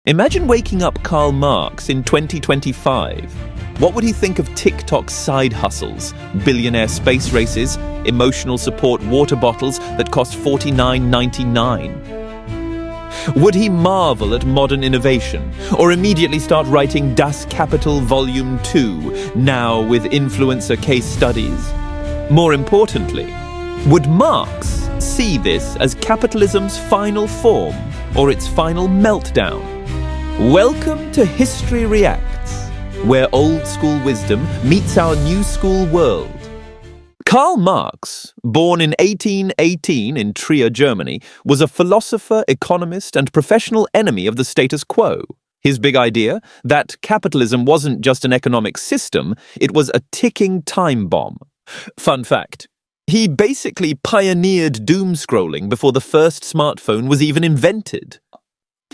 Imagine waking up Karl Marx in 2025. What would he think of TikTok side hustles, billionaire space races, emotional support water bottles that cost $49.99? Would he marvel at modern innovation, or immediately start writing Das Kapital Volume 2, now with influencer case studies? More importantly, would Marx see this as capitalism's final form, or its final meltdown? Welcome to History Reacts, where old school wisdom meets our new school world. Karl Marx, born in 1818 in Trier, Germany, was a philosopher, economist, and professional enemy of the status quo. His big idea, that capitalism wasn't just an economic system, it was a ticking time bomb. Fun fact, he basically pioneered doom scrolling before the first smartphone was even invented.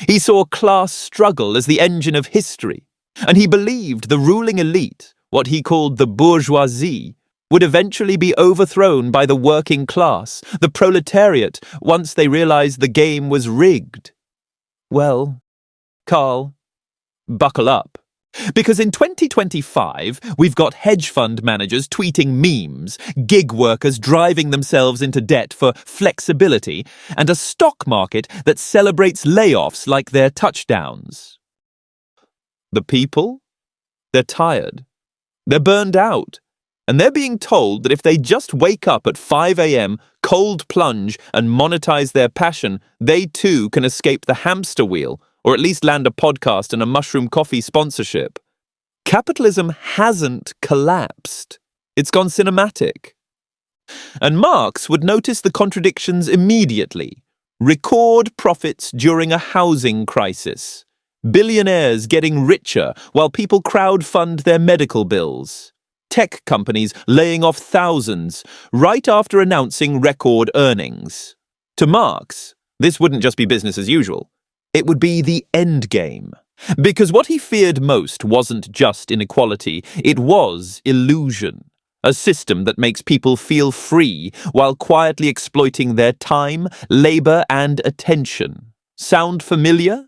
He saw class struggle as the engine of history, and he believed the ruling elite, what he called the bourgeoisie, would eventually be overthrown by the working class, the proletariat, once they realized the game was rigged. Well, Karl, buckle up. Because in 2025, we've got hedge fund managers tweeting memes, gig workers driving themselves into debt for flexibility, and a stock market that celebrates layoffs like they're touchdowns. The people? They're tired. They're burned out. And they're being told that if they just wake up at 5 a.m., cold plunge, and monetize their passion, they too can escape the hamster wheel, or at least land a podcast and a mushroom coffee sponsorship. Capitalism hasn't collapsed. It's gone cinematic. And Marx would notice the contradictions immediately. Record profits during a housing crisis. Billionaires getting richer while people crowdfund their medical bills. Tech companies laying off thousands right after announcing record earnings. To Marx, this wouldn't just be business as usual. It would be the end game. Because what he feared most wasn't just inequality, it was illusion. A system that makes people feel free while quietly exploiting their time, labor, and attention. Sound familiar?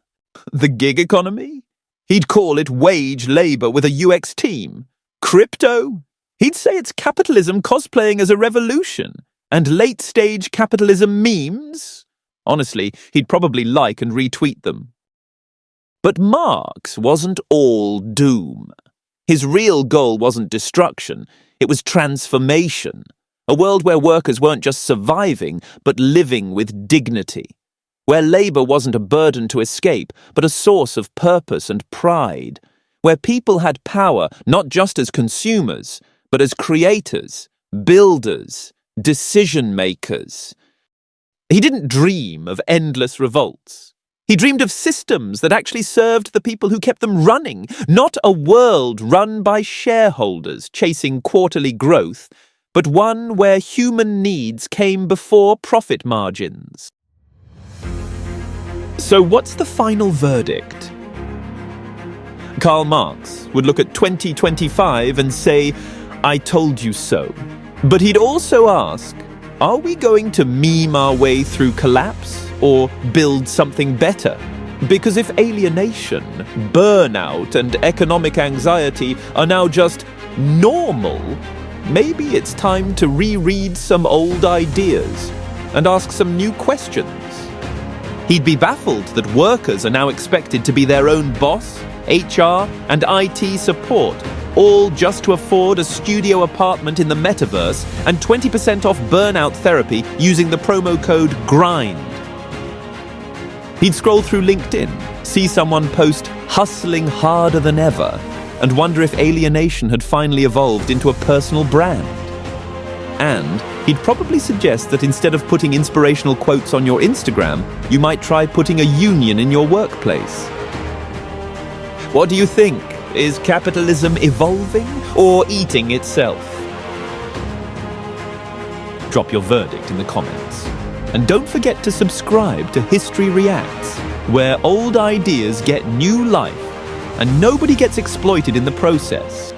The gig economy? He'd call it wage labor with a UX team. Crypto? He'd say it's capitalism cosplaying as a revolution. And late-stage capitalism memes? Honestly, he'd probably like and retweet them. But Marx wasn't all doom. His real goal wasn't destruction, it was transformation. A world where workers weren't just surviving, but living with dignity. Where labor wasn't a burden to escape, but a source of purpose and pride. Where people had power not just as consumers, but as creators, builders, decision-makers. He didn't dream of endless revolts. He dreamed of systems that actually served the people who kept them running, not a world run by shareholders chasing quarterly growth, but one where human needs came before profit margins. So what's the final verdict? Karl Marx would look at 2025 and say, "I told you so." But he'd also ask, are we going to meme our way through collapse or build something better? Because if alienation, burnout, and economic anxiety are now just normal, maybe it's time to reread some old ideas and ask some new questions. He'd be baffled that workers are now expected to be their own boss, HR, and IT support, all just to afford a studio apartment in the metaverse and 20% off burnout therapy using the promo code GRIND. He'd scroll through LinkedIn, see someone post "hustling harder than ever," and wonder if alienation had finally evolved into a personal brand. And he'd probably suggest that instead of putting inspirational quotes on your Instagram, you might try putting a union in your workplace. What do you think? Is capitalism evolving or eating itself? Drop your verdict in the comments. And don't forget to subscribe to History Reacts, where old ideas get new life and nobody gets exploited in the process.